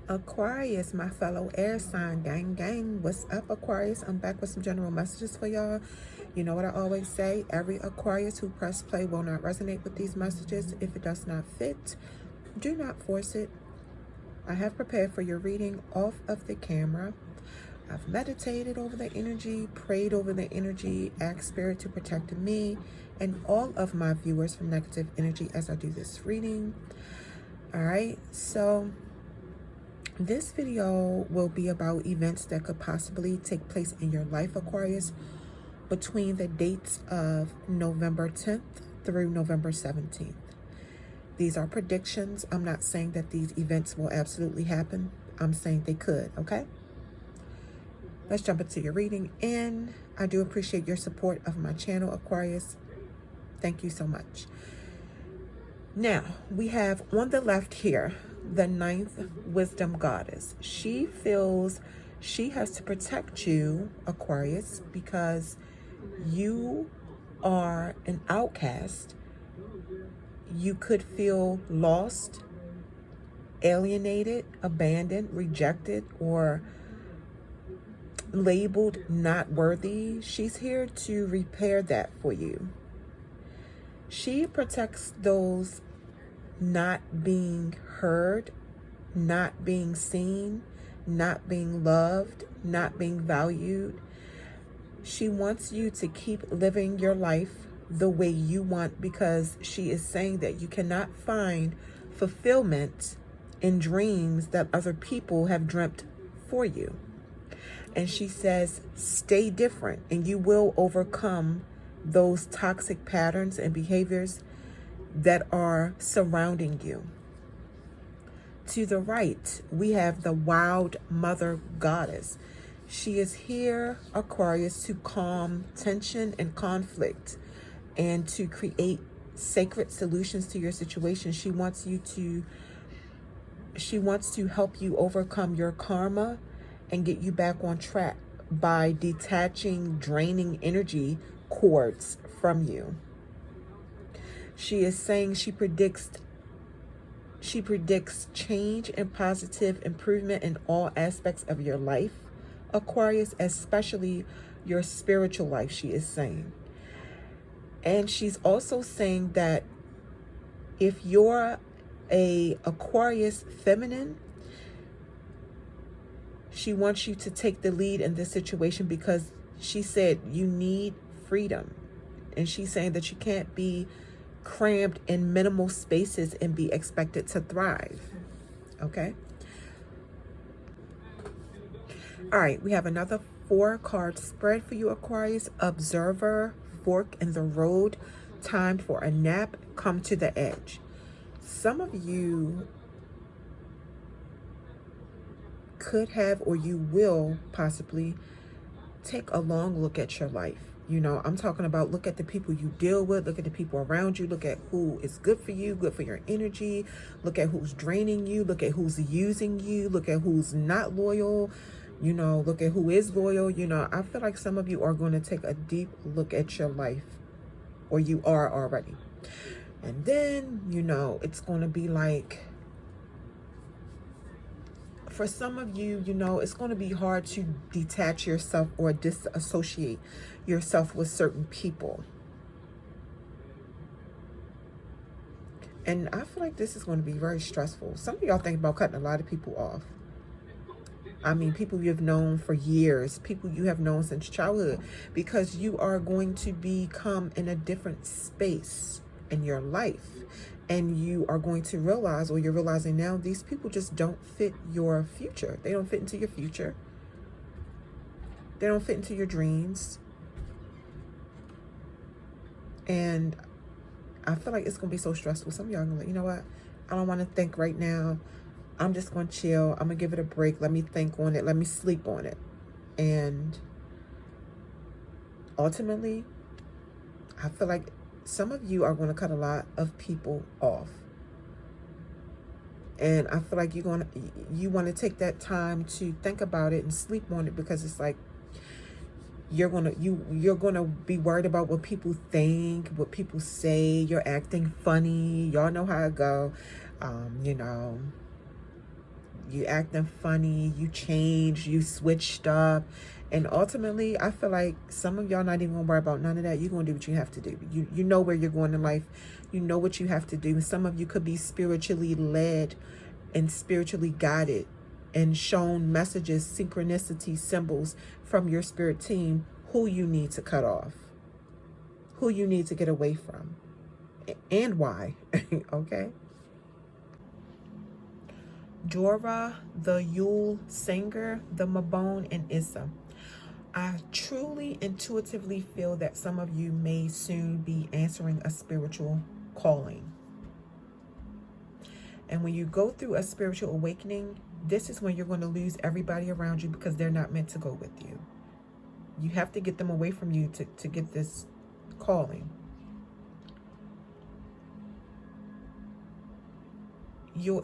Aquarius, my fellow air sign, gang, gang. What's up, Aquarius? I'm back with some general messages for y'all. You know what I always say? Every Aquarius who press play will not resonate with these messages. If it does not fit, do not force it. I have prepared for your reading off of the camera. I've meditated over the energy, prayed over the energy, asked Spirit to protect me and all of my viewers from negative energy as I do this reading. All right, so this video will be about events that could possibly take place in your life, Aquarius, between the dates of November 10th through November 17th. These are predictions. I'm not saying that these events will absolutely happen. I'm saying they could, okay? Let's jump into your reading. And I do appreciate your support of my channel, Aquarius. Thank you so much. Now, we have on the left here, the 9th wisdom goddess. She feels she has to protect you, Aquarius, because you are an outcast. You could feel lost, alienated, abandoned, rejected, or labeled not worthy. She's here to repair that for you. She protects those not being heard, not being seen, not being loved, not being valued. She wants you to keep living your life the way you want, because she is saying that you cannot find fulfillment in dreams that other people have dreamt for you. And she says, stay different and you will overcome those toxic patterns and behaviors that are surrounding you. To the right, we have the wild mother goddess. She is here, Aquarius, to calm tension and conflict and to create sacred solutions to your situation. She wants to help you overcome your karma and get you back on track by detaching draining energy cords from you. She is saying she predicts change and positive improvement in all aspects of your life, Aquarius, especially your spiritual life, she is saying. And she's also saying that if you're a Aquarius feminine, she wants you to take the lead in this situation, because she said you need freedom. And she's saying that you can't be crammed in minimal spaces and be expected to thrive. Okay? All right, we have another 4-card spread for you, Aquarius. Observer, fork in the road, time for a nap, come to the edge. Some of you could have, or you will possibly take a long look at your life. You know, I'm talking about look at the people you deal with, look at the people around you, look at who is good for you, good for your energy, look at who's draining you, look at who's using you, look at who's not loyal, you know, look at who is loyal. You know, I feel like some of you are going to take a deep look at your life, or you are already. And then, you know, it's going to be like, for some of you, you know, it's going to be hard to detach yourself or disassociate yourself with certain people. And I feel like this is going to be very stressful. Some of y'all think about cutting a lot of people off. I mean, people you've known for years, people you have known since childhood, because you are going to become in a different space in your life. And you are going to realize, or you're realizing now, these people just don't fit your future. They don't fit into your future. They don't fit into your dreams. And I feel like it's going to be so stressful. Some of y'all are going to be like, you know what? I don't want to think right now. I'm just going to chill. I'm going to give it a break. Let me think on it. Let me sleep on it. And ultimately, I feel like some of you are going to cut a lot of people off. And I feel like you want to take that time to think about it and sleep on it, because it's like you're gonna be worried about what people think, what people say. You're acting funny. Y'all know how it go. You know, You acting funny, you changed, you switched up. And ultimately, I feel like some of y'all not even gonna worry about none of that. You're gonna do what you have to do. You know where you're going in life. You know what you have to do. Some of you could be spiritually led and spiritually guided and shown messages, synchronicity, symbols from your spirit team who you need to cut off, who you need to get away from, and why. Okay? Dora, the Yule singer, the Mabone, and Issa. I truly intuitively feel that some of you may soon be answering a spiritual calling. And when you go through a spiritual awakening, this is when you're going to lose everybody around you because they're not meant to go with you. You have to get them away from you to get this calling.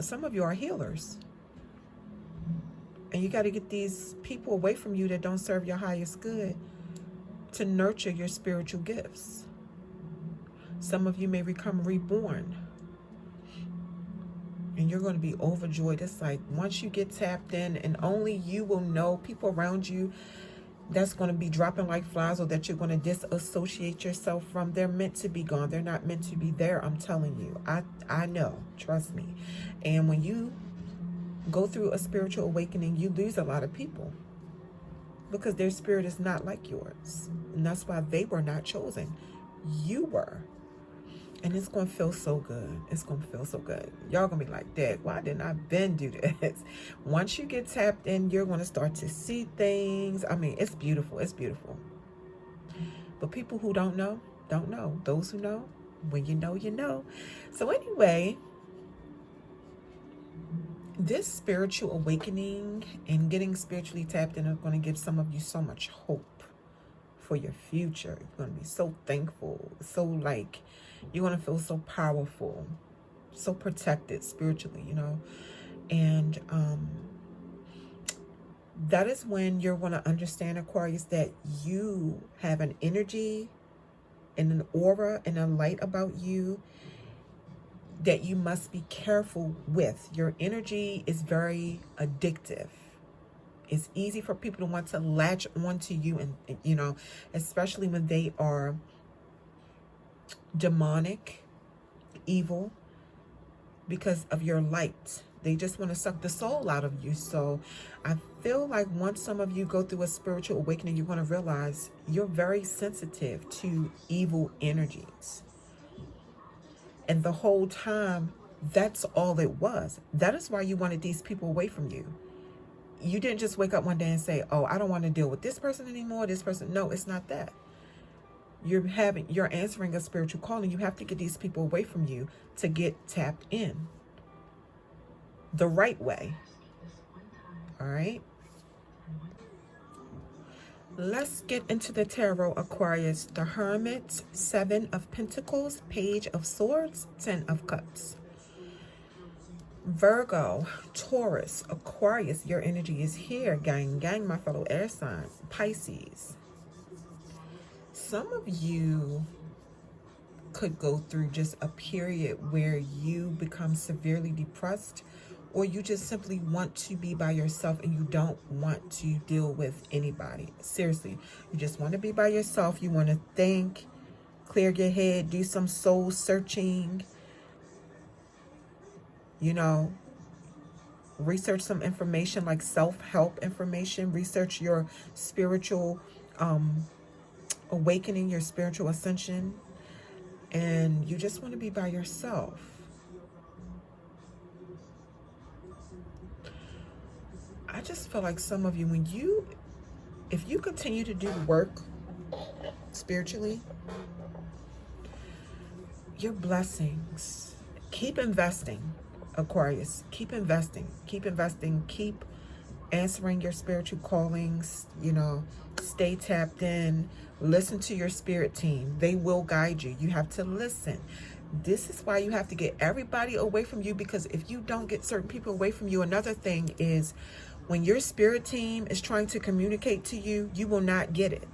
Some of you are healers. And you got to get these people away from you that don't serve your highest good to nurture your spiritual gifts. Some of you may become reborn. And you're going to be overjoyed. It's like once you get tapped in, and only you will know, people around you that's going to be dropping like flies or that you're going to disassociate yourself from, they're meant to be gone. They're not meant to be there. I'm telling you. I know. Trust me. And when you go through a spiritual awakening, you lose a lot of people because their spirit is not like yours. And that's why they were not chosen. You were. And it's going to feel so good. It's going to feel so good. Y'all going to be like, Dad, why didn't I been do this? Once you get tapped in, you're going to start to see things. I mean, it's beautiful. It's beautiful. But people who don't know, don't know. Those who know, when you know, you know. So anyway, this spiritual awakening and getting spiritually tapped in are going to give some of you so much hope for your future. You're going to be so thankful. So like, you're going to feel so powerful, so protected spiritually, you know. And that is when you're going to understand, Aquarius, that you have an energy and an aura and a light about you that you must be careful with. Your energy is very addictive. It's easy for people to want to latch onto you, and you know, especially when they are demonic, evil, because of your light. They just want to suck the soul out of you. So I feel like once some of you go through a spiritual awakening, you're going to realize you're very sensitive to evil energies. And the whole time, that's all it was. That is why you wanted these people away from you. You didn't just wake up one day and say, oh, I don't want to deal with this person anymore, this person. No, it's not that. You're answering a spiritual calling. You have to get these people away from you to get tapped in the right way. All right. Let's get into the tarot, Aquarius. The Hermit, 7 of Pentacles, Page of Swords, 10 of Cups. Virgo, Taurus, Aquarius, your energy is here. Gang, gang, my fellow air signs. Pisces. Some of you could go through just a period where you become severely depressed, or you just simply want to be by yourself and you don't want to deal with anybody. Seriously, you just want to be by yourself. You want to think, clear your head, do some soul searching, you know, research some information like self-help information, research your spiritual awakening, your spiritual ascension, and you just want to be by yourself. I just feel like some of you, if you continue to do work spiritually, your blessings, keep investing, Aquarius, keep investing, keep answering your spiritual callings, you know, stay tapped in, listen to your spirit team. They will guide you. You have to listen. This is why you have to get everybody away from you, because if you don't get certain people away from you, another thing is when your spirit team is trying to communicate to you, you will not get it,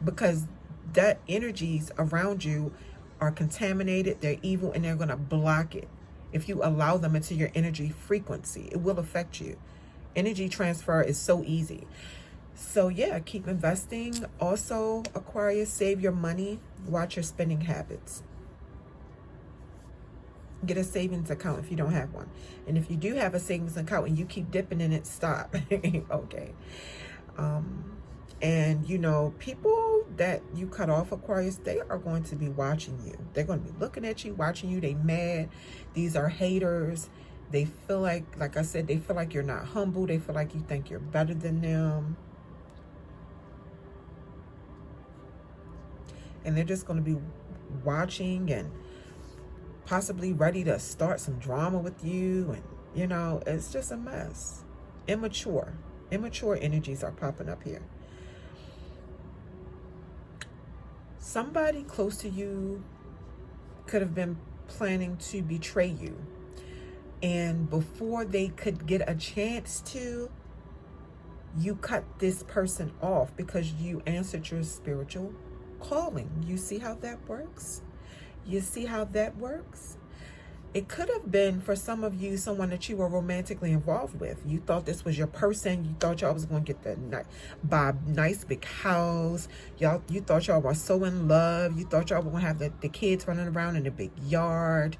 because that energies around you are contaminated, they're evil, and they're going to block it. if you allow them into your energy frequency. It will affect you. Energy transfer is so easy. So yeah, keep investing. Also, Aquarius, save your money. Watch your spending habits. Get a savings account if you don't have one. And if you do have a savings account and you keep dipping in it, stop. Okay. And you know, people that you cut off, Aquarius, they are going to be watching you. They're going to be looking at you, watching you. They mad. These are haters. They feel like I said, they feel like you're not humble. They feel like you think you're better than them. And they're just going to be watching and possibly ready to start some drama with you. And, you know, it's just a mess. Immature energies are popping up here. Somebody close to you could have been planning to betray you. And before they could get a chance to, you cut this person off because you answered your spiritual calling. You see how that works? You see how that works? It could have been, for some of you, someone that you were romantically involved with. You thought this was your person. You thought y'all was going to get buy a nice big house. You thought y'all were so in love. You thought y'all were going to have the kids running around in the big yard.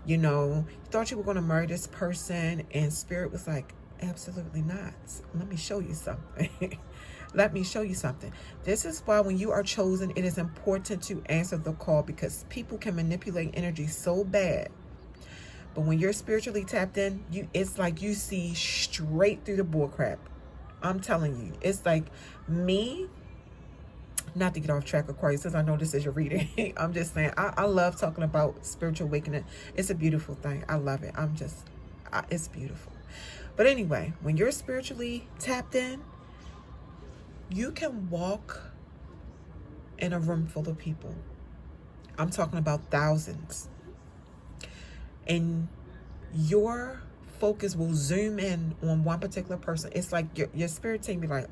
You know, you thought you were going to marry this person. And Spirit was like, absolutely not. Let me show you something. Let me show you something. This is why when you are chosen, it is important to answer the call, because people can manipulate energy so bad. But when you're spiritually tapped in, it's like you see straight through the bullcrap. I'm telling you. It's like me, not to get off track, Aquarius, since I know this is your reading. I'm just saying, I love talking about spiritual awakening. It's a beautiful thing. I love it. It's beautiful. But anyway, when you're spiritually tapped in, you can walk in a room full of people. I'm talking about thousands. And your focus will zoom in on one particular person. It's like your spirit team be like,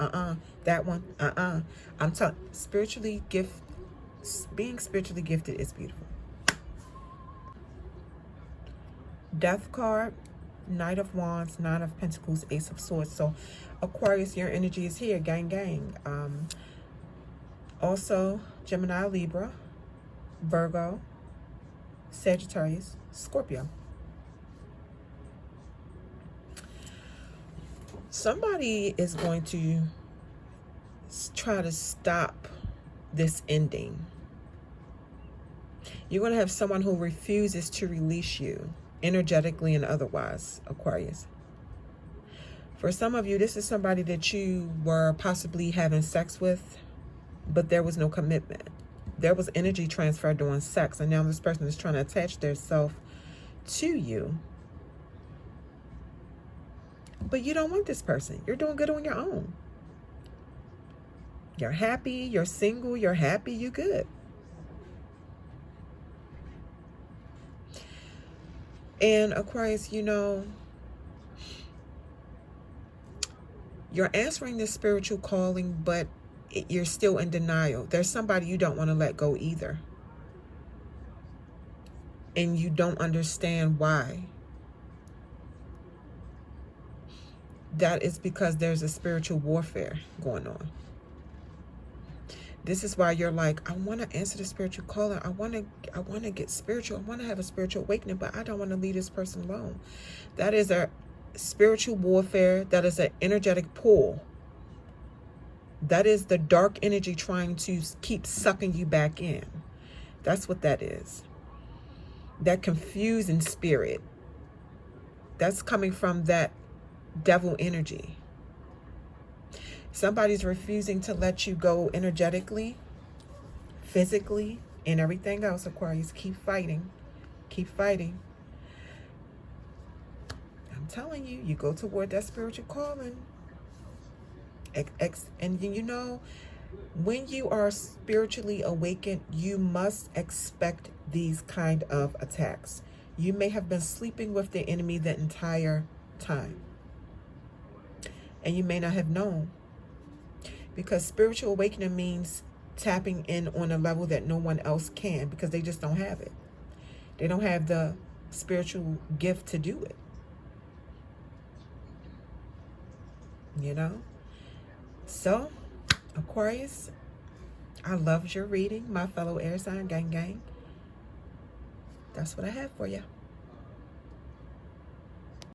that one, I'm telling, being spiritually gifted is beautiful. Death card, Knight of Wands, Nine of Pentacles, Ace of Swords. So Aquarius, your energy is here, gang, gang. Also, Gemini, Libra, Virgo, Sagittarius, Scorpio. Somebody is going to try to stop this ending. You're going to have someone who refuses to release you, energetically and otherwise, Aquarius. For some of you, this is somebody that you were possibly having sex with, but there was no commitment. There was energy transfer during sex, and now this person is trying to attach themselves to you. But you don't want this person. You're doing good on your own. You're happy, you're single, you're happy, you're good. And Aquarius, you know, you're answering this spiritual calling, but you're still in denial. There's somebody you don't want to let go either. And you don't understand why. That is because there's a spiritual warfare going on. This is why you're like, I want to answer the spiritual calling. I want to get spiritual. I want to have a spiritual awakening, but I don't want to leave this person alone. That is a spiritual warfare. That is an energetic pull. That is the dark energy trying to keep sucking you back in. That's what that is. That confusing spirit. That's coming from that devil energy. Somebody's refusing to let you go energetically, physically, and everything else, Aquarius. Keep fighting. Keep fighting. I'm telling you, you go toward that spiritual calling. And you know, when you are spiritually awakened, you must expect these kind of attacks. You may have been sleeping with the enemy the entire time, and you may not have known, because spiritual awakening means tapping in on a level that no one else can, because they just don't have it. They don't have the spiritual gift to do it. You know? So, Aquarius, I loved your reading, my fellow air sign gang gang. That's what I have for you.